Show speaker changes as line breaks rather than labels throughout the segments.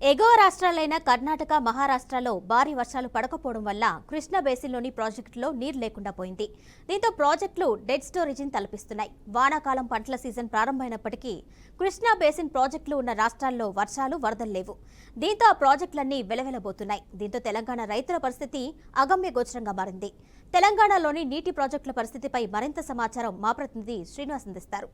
ఎగువ రాష్ట్రాలైన కర్ణాటక, మహారాష్ట్రలో భారీ వర్షాలు పడకపోవడం వల్ల కృష్ణా బేసిన్లోని ప్రాజెక్టులో నీరు లేకుండా పోయింది. దీంతో ప్రాజెక్టులు డెడ్ స్టోరేజీని తలపిస్తున్నాయి. వానాకాలం పంటల సీజన్ ప్రారంభమైనప్పటికీ కృష్ణా బేసిన్ ప్రాజెక్టులు ఉన్న రాష్ట్రాల్లో వర్షాలు, వరదలు లేవు. దీంతో ఆ ప్రాజెక్టులన్నీ వెలవెలబోతున్నాయి. దీంతో తెలంగాణ రైతుల పరిస్థితి అగమ్యగోచరంగా మారింది. తెలంగాణలోని నీటి ప్రాజెక్టుల పరిస్థితిపై మరింత సమాచారం మా ప్రతినిధి శ్రీనివాస్ అందిస్తారు.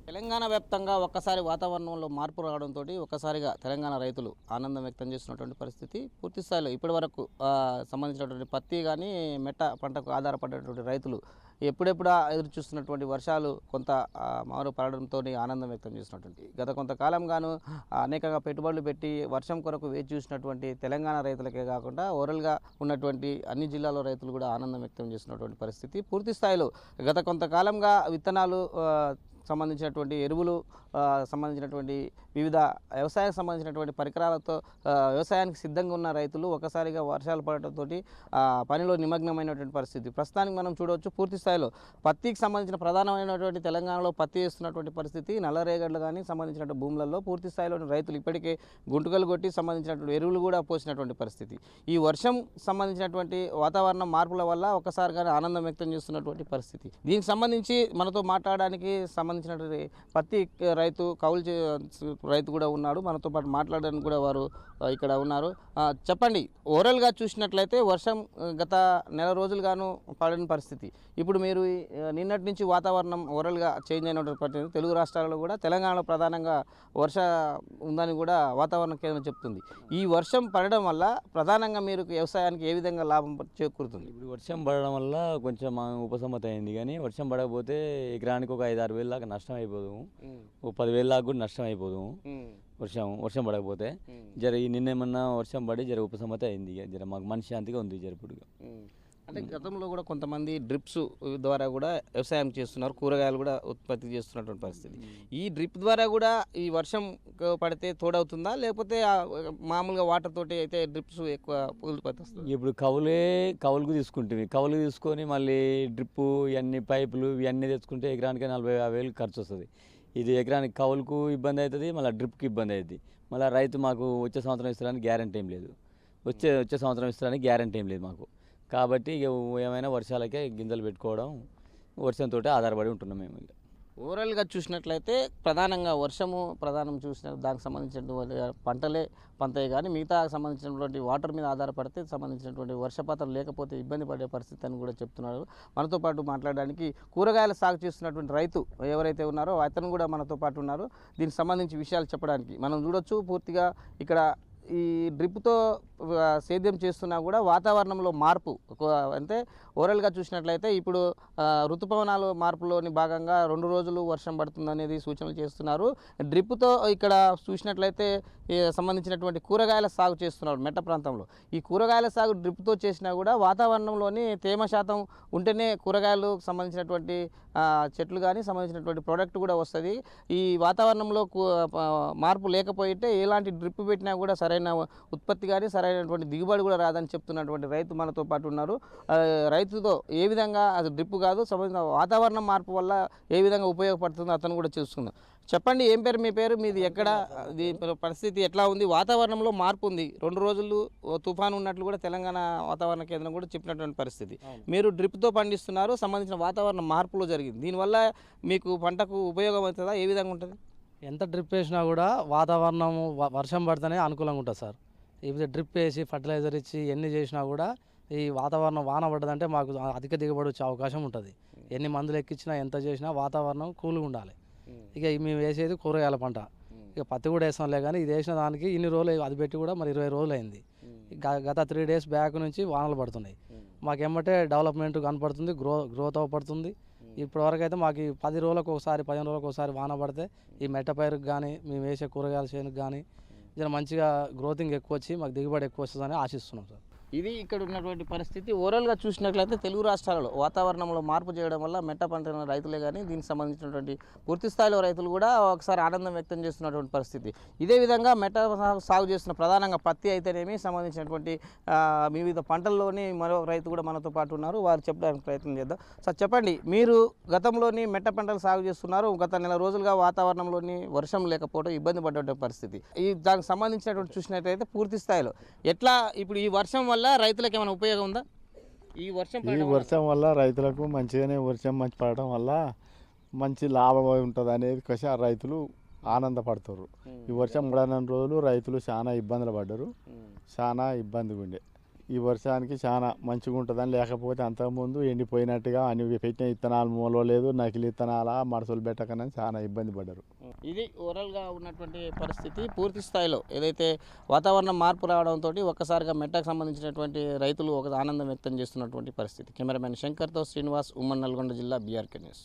తెలంగాణ వ్యాప్తంగా ఒక్కసారి వాతావరణంలో మార్పు రావడంతో ఒక్కసారిగా తెలంగాణ రైతులు ఆనందం వ్యక్తం చేస్తున్నటువంటి పరిస్థితి. పూర్తి స్థాయిలో ఇప్పటి వరకు సంబంధించినటువంటి పత్తి కానీ మెట్ట పంటకు ఆధారపడేటువంటి రైతులు ఎప్పుడెప్పుడా ఎదురు చూస్తున్నటువంటి వర్షాలు కొంత మారు పడడంతో ఆనందం వ్యక్తం చేస్తున్నటువంటి గత కొంతకాలంగాను అనేకంగా పెట్టుబడులు పెట్టి వర్షం కొరకు వేచి చూసినటువంటి తెలంగాణ రైతులకే కాకుండా ఓవరాల్గా ఉన్నటువంటి అన్ని జిల్లాలో రైతులు కూడా ఆనందం వ్యక్తం చేస్తున్నటువంటి పరిస్థితి. పూర్తి స్థాయిలో గత కొంతకాలంగా విత్తనాలు సంబంధించినటువంటి ఎరువులు సంబంధించినటువంటి వివిధ వ్యవసాయానికి సంబంధించినటువంటి పరికరాలతో వ్యవసాయానికి సిద్ధంగా ఉన్న రైతులు ఒకసారిగా వర్షాలు పడటంతో పనిలో నిమగ్నమైనటువంటి పరిస్థితి ప్రస్తుతానికి మనం చూడవచ్చు. పూర్తి స్థాయిలో పత్తికి సంబంధించిన ప్రధానమైనటువంటి తెలంగాణలో పత్తి వేస్తున్నటువంటి పరిస్థితి. నల్లరేగడ్లు కానీ సంబంధించినటువంటి భూములలో పూర్తి స్థాయిలో రైతులు ఇప్పటికే గుంటుకలు కొట్టి సంబంధించినటువంటి ఎరువులు కూడా పోసినటువంటి పరిస్థితి. ఈ వర్షం సంబంధించినటువంటి వాతావరణ మార్పుల వల్ల ఒకసారిగానే ఆనందం వ్యక్తం చేస్తున్నటువంటి పరిస్థితి. దీనికి సంబంధించి మనతో మాట్లాడడానికి సంబంధించినటువంటి పత్తి రైతు కౌలు రైతు కూడా ఉన్నాడు. మనతో పాటు మాట్లాడడానికి కూడా వారు ఇక్కడ ఉన్నారు. చెప్పండి, ఓవరాల్గా చూసినట్లయితే వర్షం గత నెల రోజులుగాను పడని పరిస్థితి. ఇప్పుడు మీరు నిన్నటి నుంచి వాతావరణం ఓవరాల్గా చేంజ్ అయినటువంటి పరిస్థితి. తెలుగు రాష్ట్రాలలో కూడా తెలంగాణలో ప్రధానంగా వర్ష ఉందని కూడా వాతావరణ కేంద్రం చెప్తుంది. ఈ వర్షం పడడం వల్ల ప్రధానంగా మీరు వ్యవసాయానికి ఏ విధంగా లాభం చేకూరుతుంది?
ఇప్పుడు వర్షం పడడం వల్ల కొంచెం ఉపశమత అయింది, కానీ వర్షం పడకపోతే ఎకరానికి ఒక 5-6 వేల దాకా నష్టం అయిపోదు, ఓ 10,000 దాకా కూడా నష్టం అయిపోదు. వర్షం పడకపోతే జర ఈ నిన్నేమన్నా వర్షం పడి జర ఉపశమత అయింది, జర మాకు మనశ్శాంతిగా ఉంది జర ఇప్పుడు.
అంటే గతంలో కూడా కొంతమంది డ్రిప్స్ ద్వారా కూడా వ్యవసాయం చేస్తున్నారు, కూరగాయలు కూడా ఉత్పత్తి చేస్తున్నటువంటి పరిస్థితి. ఈ డ్రిప్ ద్వారా కూడా ఈ వర్షం పడితే తోడవుతుందా, లేకపోతే మామూలుగా వాటర్ తోటి అయితే డ్రిప్స్ ఎక్కువ ఉత్పత్తి వస్తుంది?
ఇప్పుడు కవులుకు తీసుకుంటుంది, కవులు తీసుకొని మళ్ళీ డ్రిప్పు ఇవన్నీ పైపులు ఇవన్నీ తెచ్చుకుంటే ఎకరానికి 40,000-50,000 వేలు ఖర్చు వస్తుంది. ఇది ఎకరానికి కవులకు ఇబ్బంది అవుతుంది, మళ్ళీ డ్రిప్కి ఇబ్బంది అవుతుంది. మళ్ళీ రైతు మాకు వచ్చే సంవత్సరం ఇస్తారని గ్యారంటీ ఏం లేదు, వచ్చే సంవత్సరం ఇస్తారని గ్యారంటీ ఏం లేదు మాకు. కాబట్టి ఇక ఏమైనా వర్షాలకే గింజలు పెట్టుకోవడం, వర్షంతో ఆధారపడి ఉంటున్నాం మేము.
ఓవరాల్గా చూసినట్లయితే ప్రధానంగా వర్షము ప్రధానం చూసిన దానికి సంబంధించినటువంటి పంటలే పంతాయి, కానీ మిగతా సంబంధించినటువంటి వాటర్ మీద ఆధారపడితే సంబంధించినటువంటి వర్షపాతం లేకపోతే ఇబ్బంది పడే పరిస్థితి అని కూడా చెప్తున్నారు. మనతో పాటు మాట్లాడడానికి కూరగాయల సాగు చేస్తున్నటువంటి రైతు ఎవరైతే ఉన్నారో అతను కూడా మనతో పాటు ఉన్నారు. దీనికి సంబంధించి విషయాలు చెప్పడానికి మనం చూడొచ్చు. పూర్తిగా ఇక్కడ ఈ డ్రిప్తో సేద్యం చేస్తున్నా కూడా వాతావరణంలో మార్పు అంటే ఓవరాల్గా చూసినట్లయితే ఇప్పుడు ఋతుపవనాలు మార్పులోని భాగంగా 2 రోజులు వర్షం పడుతుందనేది సూచనలు చేస్తున్నారు. డ్రిప్తో ఇక్కడ చూసినట్లయితే సంబంధించినటువంటి కూరగాయల సాగు చేస్తున్నారు మెట్ట ప్రాంతంలో. ఈ కూరగాయల సాగు డ్రిప్తో చేసినా కూడా వాతావరణంలోని తేమ శాతం ఉంటేనే కూరగాయలు సంబంధించినటువంటి చెట్లు కానీ సంబంధించినటువంటి ప్రోడక్ట్ కూడా వస్తుంది. ఈ వాతావరణంలో మార్పు లేకపోయితే ఎలాంటి డ్రిప్ పెట్టినా కూడా సరైన ఉత్పత్తి కానీ సరైనటువంటి దిగుబడి కూడా రాదని చెప్తున్నటువంటి రైతు మనతో పాటు ఉన్నారు. రైతుతో ఏ విధంగా అది డ్రిప్ కాదు సంబంధించిన వాతావరణం మార్పు వల్ల ఏ విధంగా ఉపయోగపడుతుందో అతను కూడా తెలుసుకుందాం. చెప్పండి, ఏం పేరు మీ పేరు, మీది ఎక్కడ, పరిస్థితి ఎట్లా ఉంది? వాతావరణంలో మార్పు ఉంది, 2 రోజులు తుఫాను ఉన్నట్లు కూడా తెలంగాణ వాతావరణ కేంద్రం కూడా చెప్పినటువంటి పరిస్థితి. మీరు డ్రిప్తో పండిస్తున్నారు, సంబంధించిన వాతావరణ మార్పులు జరిగింది, దీనివల్ల మీకు పంటకు ఉపయోగం అవుతుందా, ఏ విధంగా ఉంటుంది?
ఎంత డ్రిప్ వేసినా కూడా వాతావరణం వర్షం పడితేనే అనుకూలంగా ఉంటుంది సార్. ఇప్పుడు డ్రిప్ వేసి ఫర్టిలైజర్ ఇచ్చి ఎన్ని చేసినా కూడా ఈ వాతావరణం వాన పడ్డదంటే మాకు అధిక దిగుబడి వచ్చే అవకాశం ఉంటుంది. ఎన్ని మందులు ఎక్కించినా ఎంత చేసినా వాతావరణం కూల్గా ఉండాలి. ఇక మేము వేసేది కూరగాయల పంట, ఇక పత్తి కూడా వేస్తాంలే, కానీ ఇది వేసిన దానికి ఇన్ని రోజులు అది పెట్టి కూడా మరి 20 రోజులు అయింది. గత 3 డేస్ బ్యాక్ నుంచి వానలు పడుతున్నాయి. మాకేమంటే డెవలప్మెంట్ కనపడుతుంది, గ్రోత్ అవపడుతుంది. ఇప్పటివరకు అయితే మాకు 10 రోజులకు ఒకసారి 15 రోజులకు ఒకసారి వాన పడితే ఈ మెట్ట పైరుకు కానీ మేము వేసే కూరగాయల చేనుకు కానీ మంచిగా గ్రోతింగ్ ఎక్కువ వచ్చి మాకు దిగుబడి ఎక్కువ వస్తుందని ఆశిస్తున్నాం సార్.
ఇది ఇక్కడ ఉన్నటువంటి పరిస్థితి. ఓవరాల్గా చూసినట్లయితే తెలుగు రాష్ట్రాలలో వాతావరణంలో మార్పు చేయడం వల్ల మెట్ట పంట రైతులే కానీ దీనికి సంబంధించినటువంటి పూర్తి స్థాయిలో రైతులు కూడా ఒకసారి ఆనందం వ్యక్తం చేస్తున్నటువంటి పరిస్థితి. ఇదే విధంగా మెట్ట సాగు చేస్తున్న ప్రధానంగా పత్తి అయితేనేమి సంబంధించినటువంటి వివిధ పంటల్లోని మరో రైతు కూడా మనతో పాటు ఉన్నారు. వారు చెప్పడానికి ప్రయత్నం చేద్దాం. సార్ చెప్పండి, మీరు గతంలోని మెట్ట పంటలు సాగు చేస్తున్నారు. గత నెల రోజులుగా వాతావరణంలోని వర్షం లేకపోవడం ఇబ్బంది పడ్డ పరిస్థితి. దానికి సంబంధించినటువంటి చూసినట్లయితే పూర్తి స్థాయిలో ఎట్లా ఇప్పుడు ఈ వర్షం వల్ల రైతులకు ఏమైనా ఉపయోగం ఉందా? ఈ వర్షం
వల్ల రైతులకు మంచిగానే మంచి పడడం వల్ల మంచి లాభం ఉంటుంది అనేది కసి రైతులు ఆనందపడతారు. ఈ వర్షం 3-4 రోజులు రైతులు చాలా ఇబ్బందులు పడ్డారు. చాలా ఇబ్బందిగా ఉండే. ఈ వర్షానికి చాలా మంచిగా ఉంటుందని, లేకపోతే అంతకుముందు ఎండిపోయినట్టుగా అన్ని పెట్టిన విత్తనాలు మూలలేదు, నకిలీ విత్తనాల మడసలు పెట్టకనని చాలా ఇబ్బంది పడ్డారు.
ఇది ఓవరాల్గా ఉన్నటువంటి పరిస్థితి. పూర్తి స్థాయిలో ఏదైతే వాతావరణం మార్పు రావడంతో ఒక్కసారిగా మెట్టకు సంబంధించినటువంటి రైతులు ఒక ఆనందం వ్యక్తం చేస్తున్నటువంటి పరిస్థితి. కెమెరామెన్ శంకర్తో శ్రీనివాస్, ఉమ్మడి నల్గొండ జిల్లా, బీఆర్కే న్యూస్.